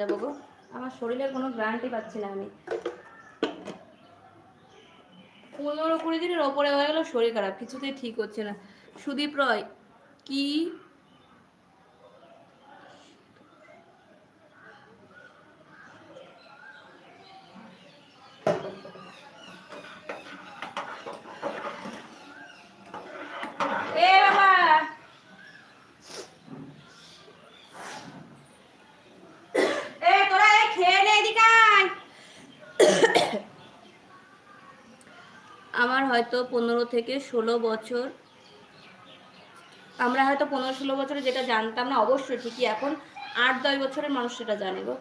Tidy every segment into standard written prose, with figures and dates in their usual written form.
যাবো গো, আমার শরীরের কোনো গ্যারান্টি পাচ্ছি না। আমি 15-20 দিনের ওপরে হয়ে গেল, শরীর খারাপ, কিছুতেই ঠিক হচ্ছে না। সুদীপ রয় কি আমার হয়তো 15 থেকে 16 বছর, আমরা হয়তো 15-16 বছরে যেটা জানতাম না, অবশ্যই ঠিকই এখন 8-10 বছরের মানুষ সেটা জানে গো।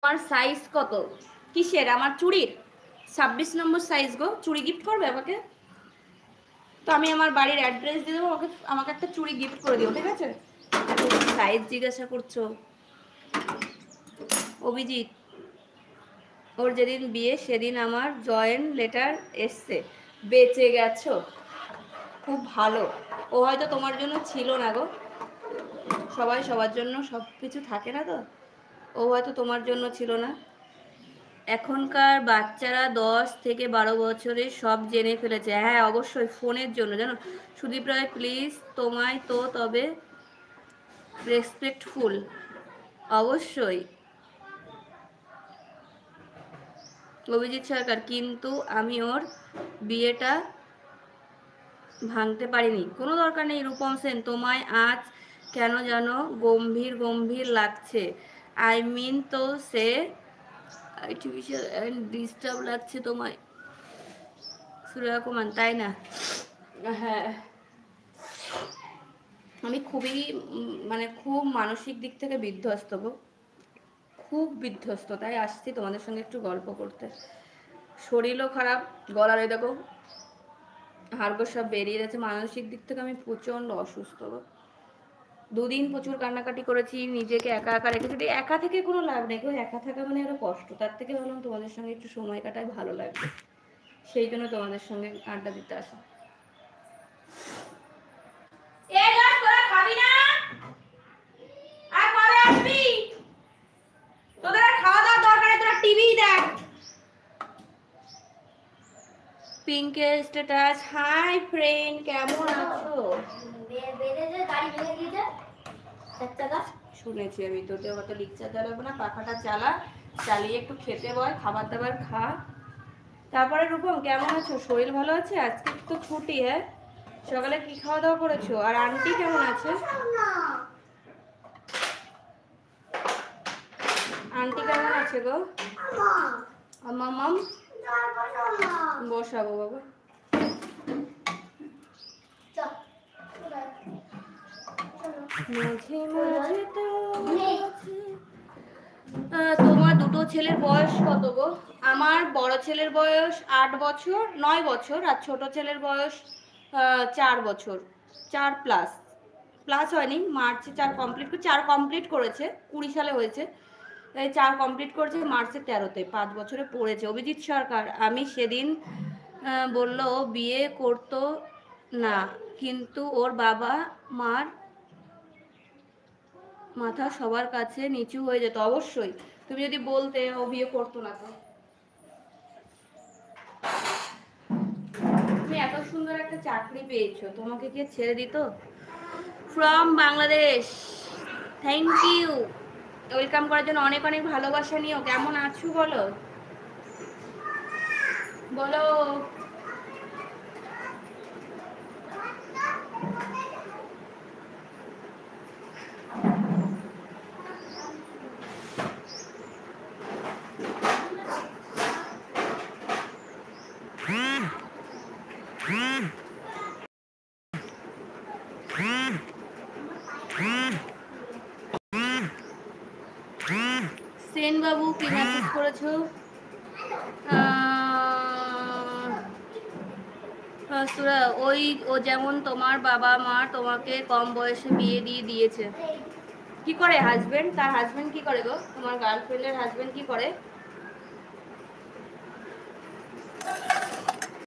আমার সাইজ কত কিসের? আমার চুড়ির 26 নম্বর সাইজ গো। চুড়ি গিফট করবে আমাকে? তো আমি আমার বাড়ির অ্যাড্রেস দিয়ে দেবো, আমাকে একটা চুড়ি গিফট করে দিও, ঠিক আছে? সাইজ জিজ্ঞাসা করছো অভিজিৎ? ওর যেদিন বিয়ে সেদিন আমার জয়েন্ট লেটার এসছে। বেঁচে গেছো, খুব ভালো। ও হয়তো তোমার জন্য ছিল না গো, সবাই সবার জন্য সব কিছু থাকে না তো, ও হয়তো তোমার জন্য ছিল না। এখনকার বাচ্চারা 10 থেকে 12 বছরে সব জেনে ফেলেছে। হ্যাঁ অবশ্যই, ফোনের জন্য জানো। সুদীপ রায় প্লিজ তোমায় তো তবে রেসপেক্টফুল, অবশ্যই। অভিজিৎ সরকার কিন্তু আমি ওর বিয়েটা ভাঙতে পারিনি। কোনো দরকার নেই। রূপম সেন তোমায় আজ কেন যেন গম্ভীর গম্ভীর লাগছে। আই মিন তো সে আর্টিফিশিয়াল অ্যান্ড ডিস্টার্ব লাগছে তোমায়। সুরেখা কুমার তাই না? হ্যাঁ, আমি খুবই মানে খুব মানসিক দিক থেকে বিধ্বস্ত গো, খুব বিধ্বস্ত। তাই আসছি তোমাদের সঙ্গে একটু গল্প করতে। শরীরও খারাপ, গলার এই দেখো হাড়গোড় সব বেরিয়ে গেছে। মানসিক দিক থেকে আমি প্রচণ্ড অসুস্থ গো। 2 দিন প্রচুর কান্নাকাটি করেছি, নিজেকে একা একা রেখেছি। একা থেকে কোনো লাভ নেই গো, একা থাকা মানে আরো কষ্ট। তার থেকে ভাবলাম তোমাদের সঙ্গে একটু সময় কাটাই, ভালো লাগবে, সেই জন্য তোমাদের সঙ্গে আড্ডা দিতে আসা। পিঙ্কের স্ট্যাটাস, হাই ফ্রেন্ড, কেমন আছো? শুনেছি আমি, তোতে অত লিকচার দেওয়া লাগবে না, পাখাটা চালা, চালিয়ে একটু খেতে বল, খাবার দাবার খা। তারপরে রূপম কেমন আছো? শরীর ভালো আছে? আজকে তো ছুটি। হ্যাঁ, সকালে কি খাওয়া দাওয়া করেছো? আর আন্টি কেমন আছে? আন্টি কেমন আছে গো? মামাম বসাবো বাবা। তোমার দুটো ছেলের বয়স কত গো? আমার বড় ছেলের বয়স 8 বছর 9 বছর, আর ছোট ছেলের বয়স 4 বছর, 4 প্লাস। প্লাস হয়নি, মার্চে 4 কমপ্লিট, 4 কমপ্লিট করেছে, 20 সালে হয়েছে, তাই 4 কমপ্লিট করেছে মার্চের 13-তে, 5 বছরে পড়েছে। অভিজিৎ সরকার আমি সেদিন বললো বিয়ে করতো না, কিন্তু ওর বাবা মার মাথা সবার কাছে নিচু হয়ে যেত। অবশ্যই, তুমি যদি বলতে ও বিয়ে করতো না তো। তুমি এত সুন্দর একটা চাকরি পেয়েছো, তোমাকে কে ছেড়ে দিত? From Bangladesh, thank you. Welcome করার জন্য অনেক অনেক ভালোবাসা নিও। কেমন আছো বলো বলো। সেন বাবু কি মেসেজ করেছো? ওই ও যেমন তোমার বাবা মা তোমাকে কম বয়সে বিয়ে দিয়ে দিয়েছে। কি করে হাজবেন্ড? তার হাজবেন্ড কি করে গো? তোমার গার্লফ্রেন্ডের হাজবেন্ড কি করে?